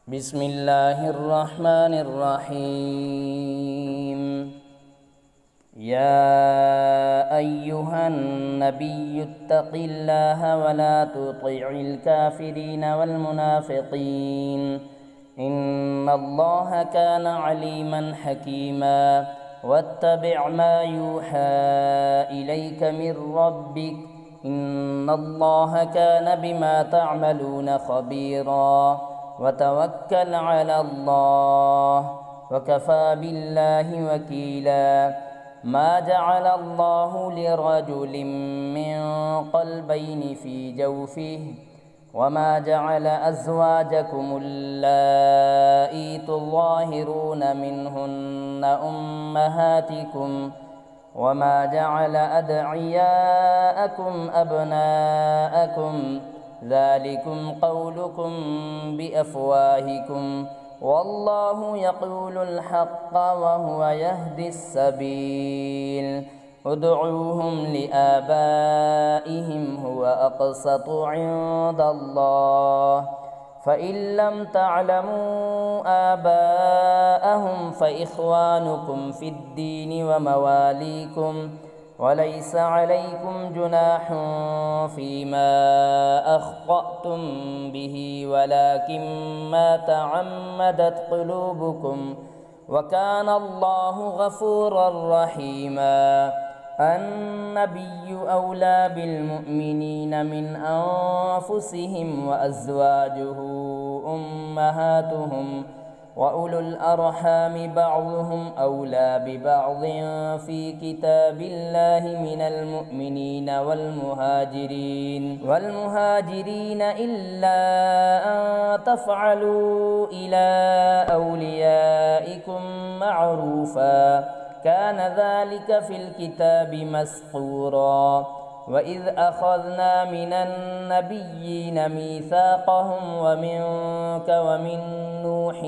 بسم الله الرحمن الرحيم. يا أيها النبي اتق الله ولا تطع الكافرين والمنافقين إن الله كان عليما حكيما. واتبع ما يوحى إليك من ربك إن الله كان بما تعملون خبيرا. وتوكل على الله وكفى بالله وكيلا. ما جعل الله لرجل من قلبين في جوفه وما جعل أزواجكم اللائي تظاهرون منهن أمهاتكم وما جعل أدعياءكم أبناءكم ذلكم قولكم بأفواهكم والله يقول الحق وهو يهدي السبيل. ادعوهم لآبائهم هو أقسط عند الله فإن لم تعلموا آباءهم فإخوانكم في الدين ومواليكم وليس عليكم جناح فيما أخطأتم به ولكن ما تعمدت قلوبكم وكان الله غفورا رحيما. النبي أولى بالمؤمنين من أنفسهم وأزواجه أمهاتهم وأولو الأرحام بعضهم أولى ببعض في كتاب الله من المؤمنين والمهاجرين إلا أن تفعلوا إلى أوليائكم معروفا كان ذلك في الكتاب مسطورا. وإذ أخذنا من النبيين ميثاقهم ومنك ومن نوح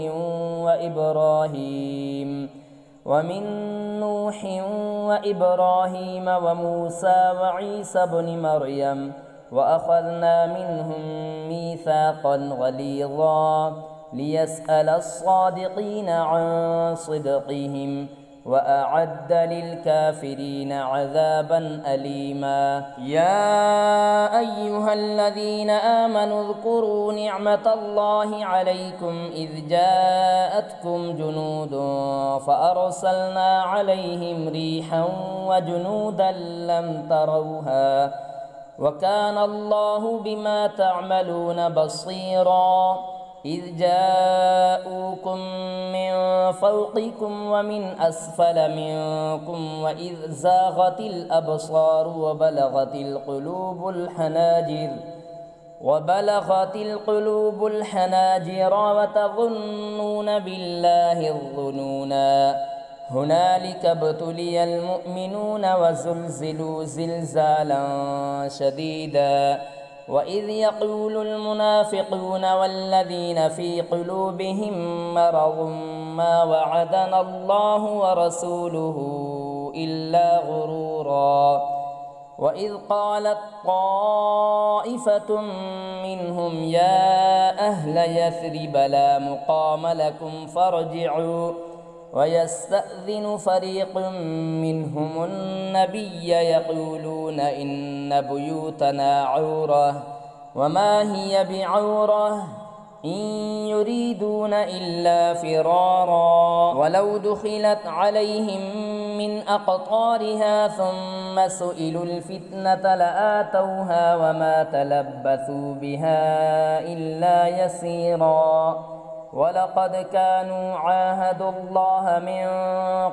وإبراهيم وموسى وعيسى بن مريم وأخذنا منهم ميثاقا غليظا ليسأل الصادقين عن صدقهم وأعد للكافرين عذابا أليما. يا أيها الذين آمنوا اذكروا نعمة الله عليكم إذ جاءتكم جنود فأرسلنا عليهم ريحا وجنودا لم تروها وكان الله بما تعملون بصيرا. إذ جاءوكم من فوقكم ومن أسفل منكم وإذ زاغت الأبصار وبلغت القلوب الحناجر وتظنون بالله الظنونا. هنالك ابتلي المؤمنون وزلزلوا زلزالا شديدا. وإذ يقول المنافقون والذين في قلوبهم مرض ما وعدنا الله ورسوله إلا غرورا. وإذ قالت طائفة منهم يا أهل يثرب لا مقام لكم فارجعوا ويستأذن فريق منهم النبي يقولون إن بيوتنا عورة وما هي بعورة إن يريدون إلا فرارا ولو دخلت عليهم من أقطارها ثم سئلوا الفتنة لآتوها وما تلبثوا بها إلا يسيرا. ولقد كانوا عاهدوا الله من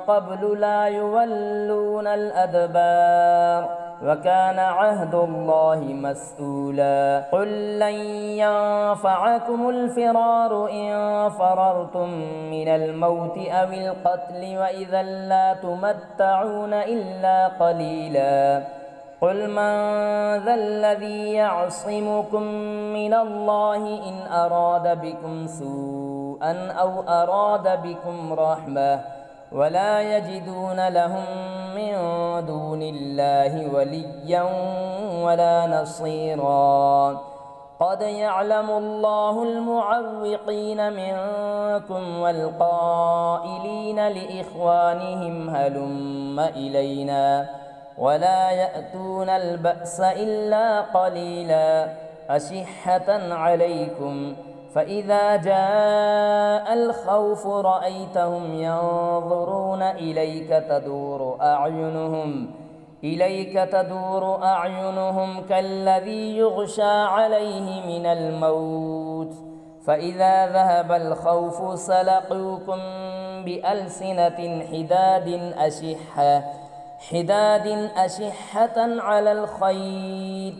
قبل لا يولون الأدبار وكان عهد الله مسؤولا. قل لن ينفعكم الفرار إن فررتم من الموت أو القتل وإذا لا تمتعون إلا قليلا. قل من ذا الذي يعصمكم من الله إن أراد بكم سوءا أو أراد بكم رحمة ولا يجدون لهم من دون الله وليا ولا نصيرا. قد يعلم الله المعوقين منكم والقائلين لإخوانهم هلم إلينا ولا يأتون البأس إلا قليلا أشحة عليكم فإذا جاء الخوف رأيتهم ينظرون إليك تدور أعينهم كالذي يغشى عليه من الموت فإذا ذهب الخوف سلقوكم بألسنة حداد أشحة على الخير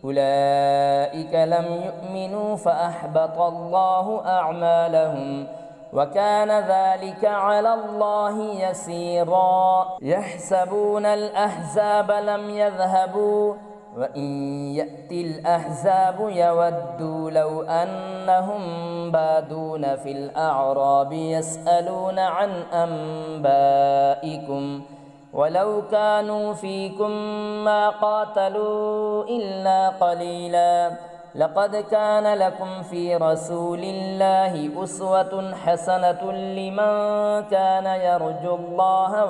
أولئك لم يؤمنوا فأحبط الله أعمالهم وكان ذلك على الله يسيرا يحسبون الأحزاب لم يذهبوا وإن يأتي الأحزاب يودوا لو أنهم بادون في الأعراب يسألون عن أنبائكم ولو كانوا فيكم ما قاتلوا إلا قليلا لقد كان لكم في رسول الله أسوة حسنة لمن كان يرجو الله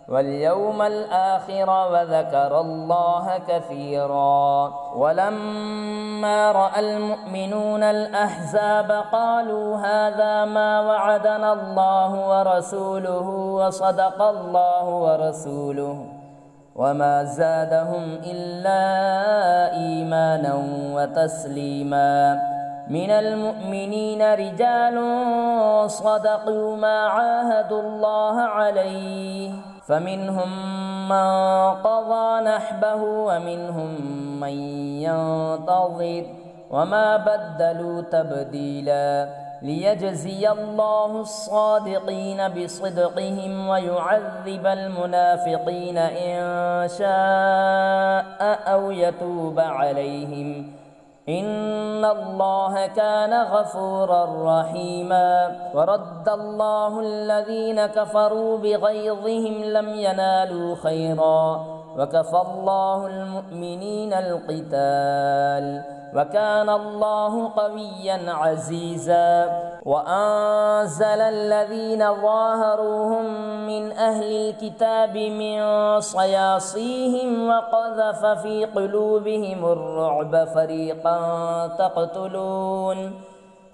واليوم الآخر وذكر الله كثيرا ولما رأى المؤمنون الأحزاب قالوا هذا ما وعدنا الله ورسوله وصدق الله ورسوله وما زادهم إلا إيمانا وتسليما من المؤمنين رجال صدقوا ما عاهدوا الله عليه فمنهم من قضى نحبه ومنهم من ينتظر وما بدلوا تبديلا ليجزي الله الصادقين بصدقهم ويعذب المنافقين إن شاء أو يتوب عليهم إن الله كان غفورا رحيما ورد الله الذين كفروا بغيظهم لم ينالوا خيرا وكفى الله المؤمنين القتال وكان الله قويا عزيزا وأنزل الذين ظاهروهم من أهل الكتاب من صياصيهم وقذف في قلوبهم الرعب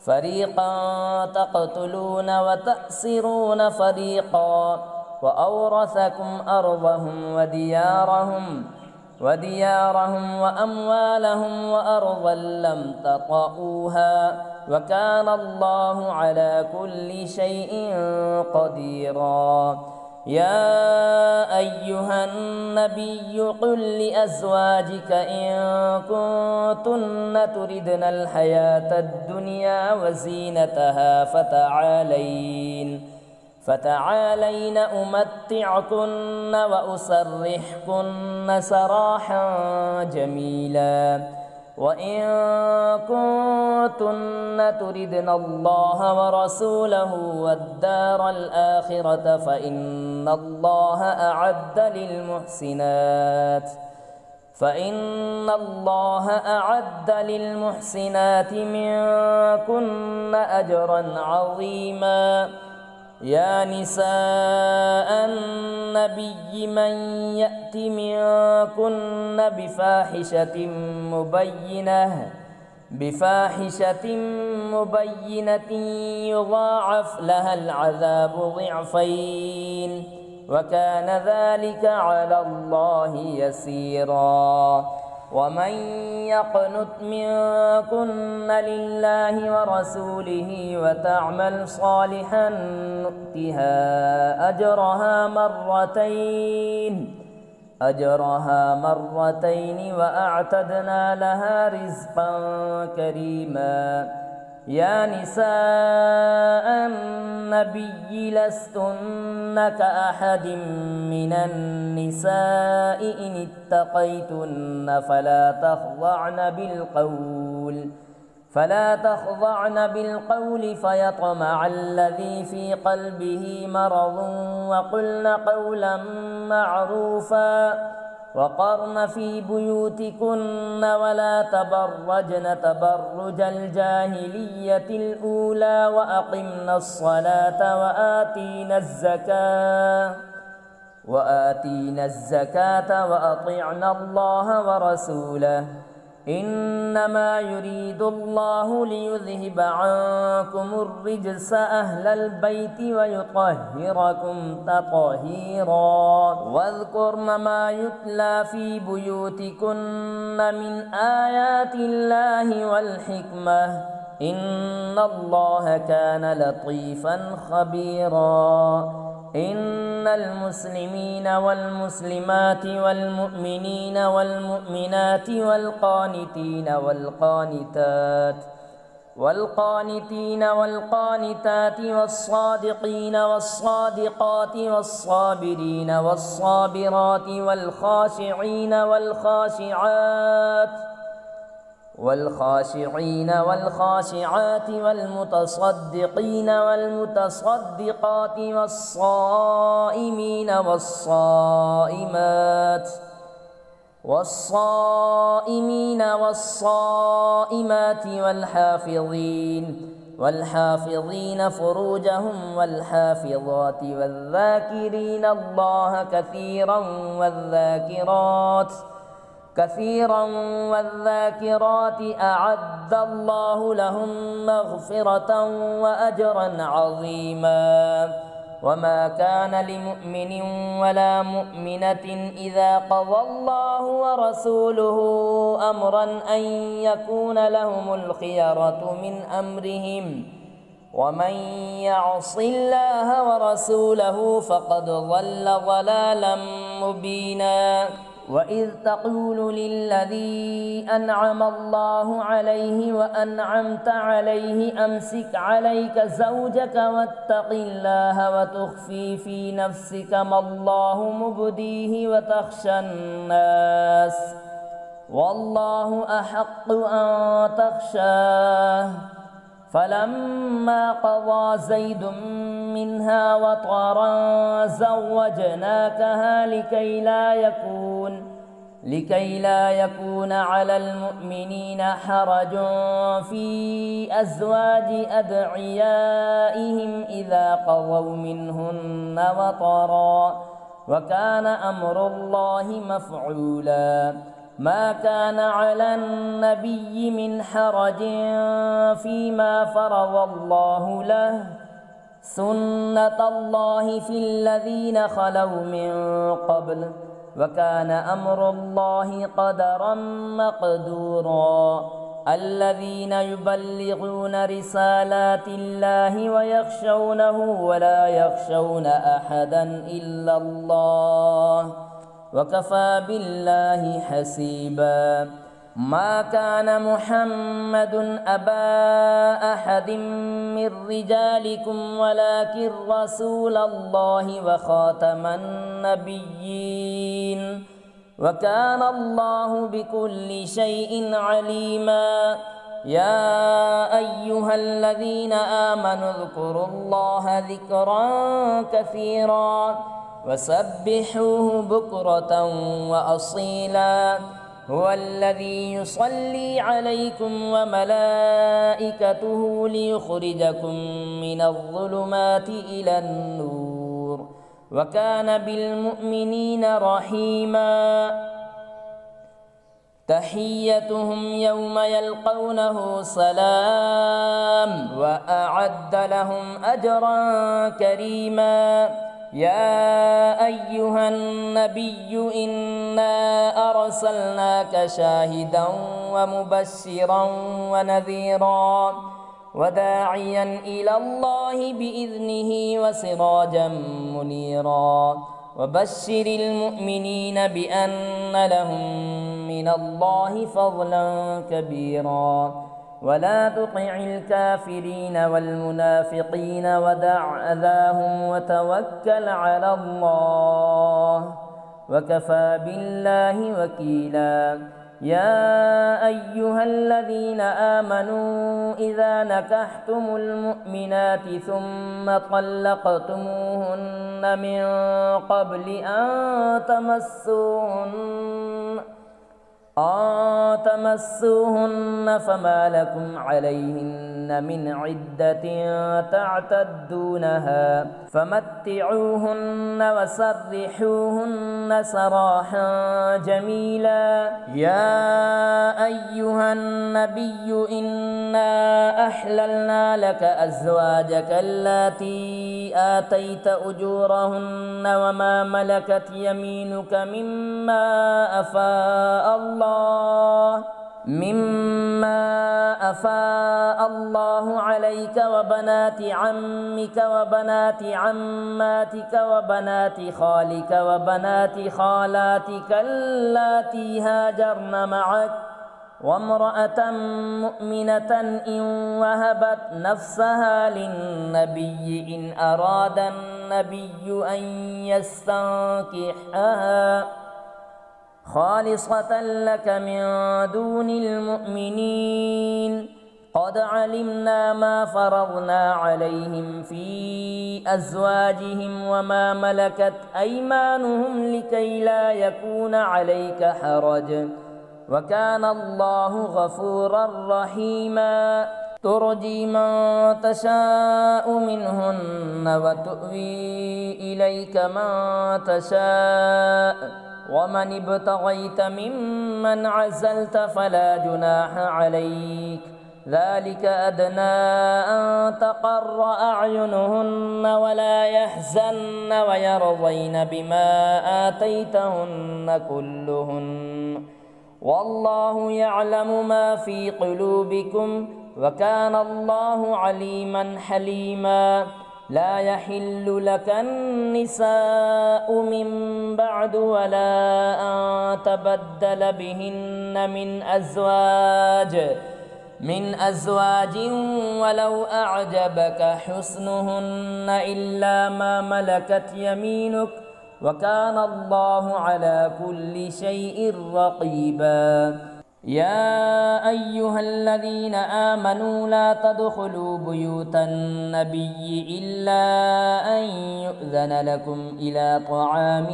فريقا تقتلون وتأسرون فريقا وأورثكم أرضهم وديارهم وأموالهم وأرضا لم تطئوها وكان الله على كل شيء قديرا يا أيها النبي قل لأزواجك إن كنتن تردن الحياة الدنيا وزينتها فتعالين أمتعكن وأسرحكن سراحا جميلا وإن كنتن تردن الله ورسوله والدار الآخرة فإن الله أعد للمحسنات منكن أجرا عظيما يا نساء النبي من يأت منكن بفاحشة مبينة يضاعف لها العذاب ضعفين وكان ذلك على الله يسيرا ومن يقنت منكن لله ورسوله وتعمل صالحا نؤتها أجرها مرتين وأعتدنا لها رزقا كريما يا نساء النبي لستن كأحد من النساء إن اتقيتن فلا تخضعن بالقول فيطمع الذي في قلبه مرض وقلن قولا معروفا وقرن في بيوتكن ولا تبرجن تبرج الجاهلية الأولى وأقمنا الصلاة وآتينا الزكاة وأطعنا الله ورسوله إنما يريد الله ليذهب عنكم الرجس أهل البيت ويطهركم تطهيرا واذكرن ما يتلى في بيوتكن من آيات الله والحكمة إن الله كان لطيفا خبيرا إن المسلمين والمسلمات والمؤمنين والمؤمنات والقانتين والقانتات والصادقين والصادقات والصابرين والصابرات والخاشعين والخاشعات والمتصدقين والمتصدقات والصائمين والصائمات والحافظين فروجهم والحافظات والذاكرين الله كثيرا والذاكرات أعد الله لهم مغفرة وأجرا عظيما وما كان لمؤمن ولا مؤمنة إذا قضى الله ورسوله أمرا أن يكون لهم الخيرة من أمرهم ومن يعص الله ورسوله فقد ضل ضلالا مبينا وإذ تقول للذي أنعم الله عليه وأنعمت عليه أمسك عليك زوجك واتق الله وتخفي في نفسك ما الله مبديه وتخشى الناس والله أحق أن تخشاه فلما قضى زيد منها وطرا زوجناكها لكي لا يكون على المؤمنين حرج في أزواج أدعيائهم إذا قضوا منهن وطرا وكان أمر الله مفعولا ما كان على النبي من حرج فيما فرض الله له سنة الله في الذين خلوا من قبل وكان أمر الله قدرا مقدورا الذين يبلغون رسالات الله ويخشونه ولا يخشون أحدا إلا الله وكفى بالله حسيبا ما كان محمد أبا أحد من رجالكم ولكن رسول الله وخاتم النبيين وكان الله بكل شيء عليما يا أيها الذين آمنوا اذكروا الله ذكرا كثيرا وسبحوه بكرة وأصيلا هو الذي يصلي عليكم وملائكته ليخرجكم من الظلمات إلى النور وكان بالمؤمنين رحيما تحيتهم يوم يلقونه سلام وأعد لهم أجرا كريما يا أيها النبي إنا أرسلناك شاهدا ومبشرا ونذيرا وداعيا إلى الله بإذنه وسراجا منيرا وبشر المؤمنين بأن لهم من الله فضلا كبيرا ولا تطع الكافرين والمنافقين ودع أذاهم وتوكل على الله وكفى بالله وكيلا يا أيها الذين آمنوا إذا نكحتم المؤمنات ثم طلقتموهن من قبل أن تمسوهن فما لكم عليهن من عدة تعتدونها فمتعوهن وسرحوهن سراحا جميلا. يا أيها النبي إنا أحللنا لك أزواجك اللاتي آتيت أجورهن وما ملكت يمينك مما أفاء الله عليك وبنات عمك وبنات عماتك وبنات خالك وبنات خالاتك اللاتي هاجرن معك وامرأة مؤمنة إن وهبت نفسها للنبي إن أراد النبي أن يستنكحها خالصة لك من دون المؤمنين. قد علمنا ما فرضنا عليهم في أزواجهم وما ملكت أيمانهم لكي لا يكون عليك حرج وكان الله غفورا رحيما. ترجي من تشاء منهن وتؤوي إليك من تشاء ومن ابتغيت ممن عزلت فلا جناح عليك ذلك أدنى أن تقر أعينهن ولا يحزن ويرضين بما آتيتهن كلهن والله يعلم ما في قلوبكم وكان الله عليما حليما. لا يحل لك النساء من بعد ولا أن تبدل بهن من أزواج ولو أعجبك حسنهن إلا ما ملكت يمينك وكان الله على كل شيء رقيبا. يا أيها الذين آمنوا لا تدخلوا بيوت النبي إلا أن يؤذن لكم إلى طعام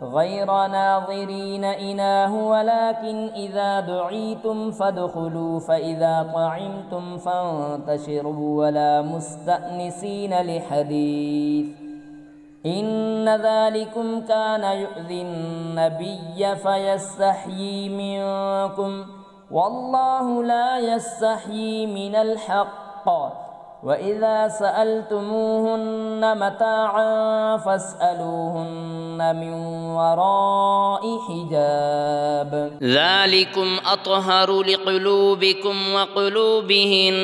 غير ناظرين إناه ولكن إذا دعيتم فادخلوا فإذا طعمتم فانتشروا ولا مستأنسين لحديث إن ذلكم كان يؤذي النبي فيستحيي منكم والله لا يستحيي من الحق. وإذا سألتموهن متاعا فاسألوهن من وراء حجاب ذلكم أطهر لقلوبكم وقلوبهن.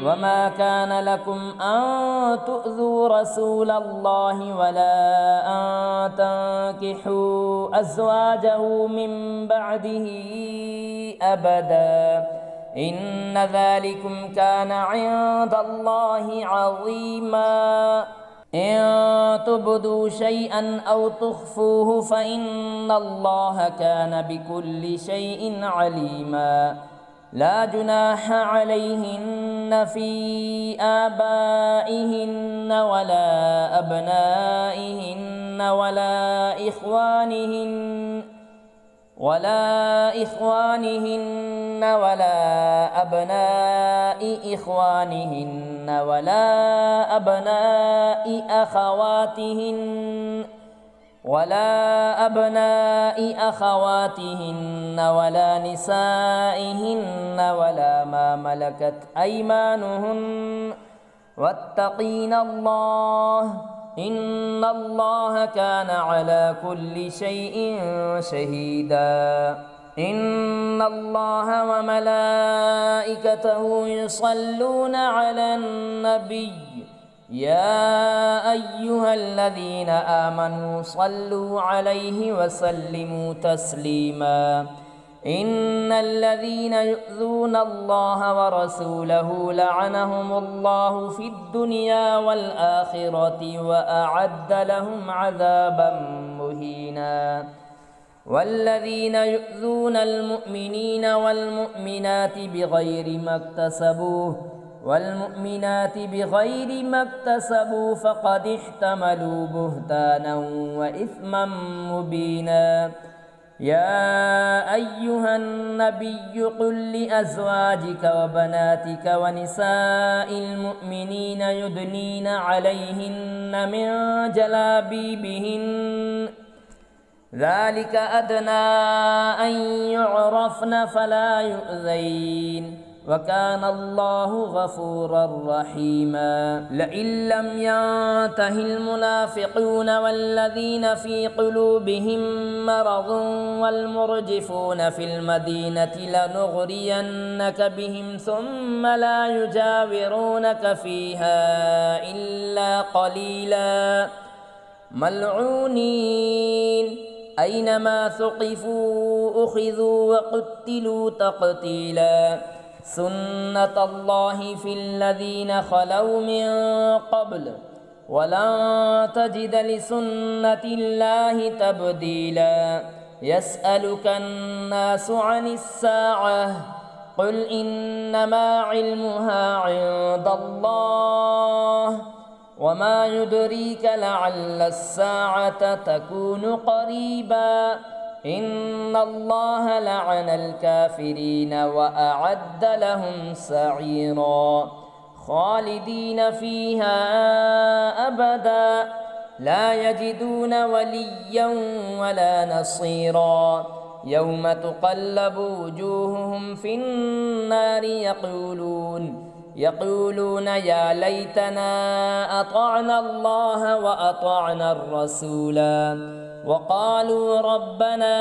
وما كان لكم أن تؤذوا رسول الله ولا أن تنكحوا أزواجه من بعده أبدا إن ذلكم كان عند الله عظيما. إن تبدوا شيئا أو تخفوه فإن الله كان بكل شيء عليما. لا جناح عليهن في آبائهن ولا أبنائهن ولا إخوانهن ولا أبناء إخوانهن ولا أبناء أخواتهن ولا نسائهن ولا ما ملكت أيمانهن واتقين الله إن الله كان على كل شيء شهيدا. إن الله وملائكته يصلون على النبي يا أيها الذين آمنوا صلوا عليه وسلموا تسليما. إن الذين يؤذون الله ورسوله لعنهم الله في الدنيا والآخرة وأعد لهم عذابا مهينا. مهينا والذين يؤذون المؤمنين والمؤمنات بغير ما اكتسبوا فقد احتملوا بهتانا وإثما مبينا. يا أيها النبي قل لأزواجك وبناتك ونساء المؤمنين يدنين عليهن من جلابيبهن ذلك أدنى أن يعرفن فلا يؤذين وكان الله غفورا رحيما. لئن لم ينته المنافقون والذين في قلوبهم مرض والمرجفون في المدينة لنغرينك بهم ثم لا يجاورونك فيها إلا قليلا ملعونين أينما ثقفوا أخذوا وقتلوا تقتيلا. سنة الله في الذين خلوا من قبل ولن تجد لسنة الله تبديلا. يسألك الناس عن الساعة قل إنما علمها عند الله وما يدريك لعل الساعة تكون قريبا. إن الله لعن الكافرين وأعد لهم سعيرا خالدين فيها أبدا لا يجدون وليا ولا نصيرا. يوم تقلب وجوههم في النار يقولون يا ليتنا أطعنا الله وأطعنا الرسولا وقالوا ربنا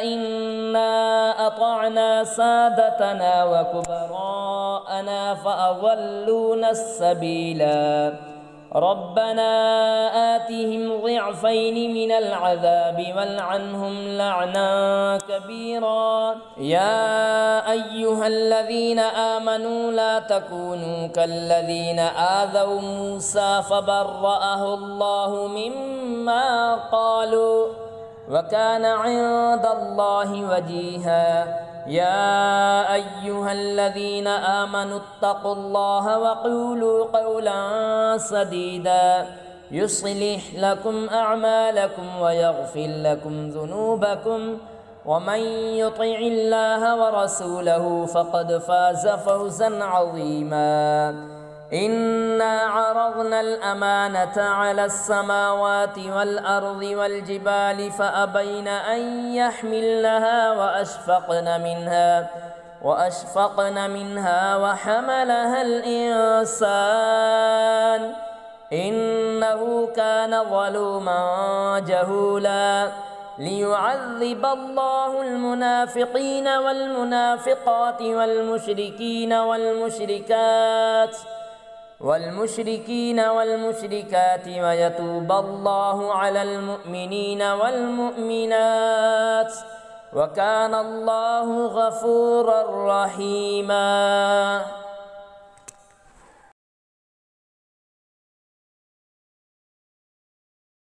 إنا أطعنا سادتنا وكبراءنا فأضلونا السبيلا. ربنا آتهم ضعفين من العذاب والعنهم لعنا كبيرا. يا أيها الذين آمنوا لا تكونوا كالذين آذوا موسى فبرأه الله مما قالوا وكان عند الله وجيها. يا أيها الذين آمنوا اتقوا الله وقولوا قولا سديدا يصلح لكم أعمالكم ويغفر لكم ذنوبكم ومن يطع الله ورسوله فقد فاز فوزا عظيما. إنا عرضنا الأمانة على السماوات والأرض والجبال فأبين أن يحملنها وأشفقن منها وحملها الإنسان إنه كان ظلوما جهولا. ليعذب الله المنافقين والمنافقات والمشركات ويتوب الله على المؤمنين والمؤمنات وكان الله غفورا رحيما.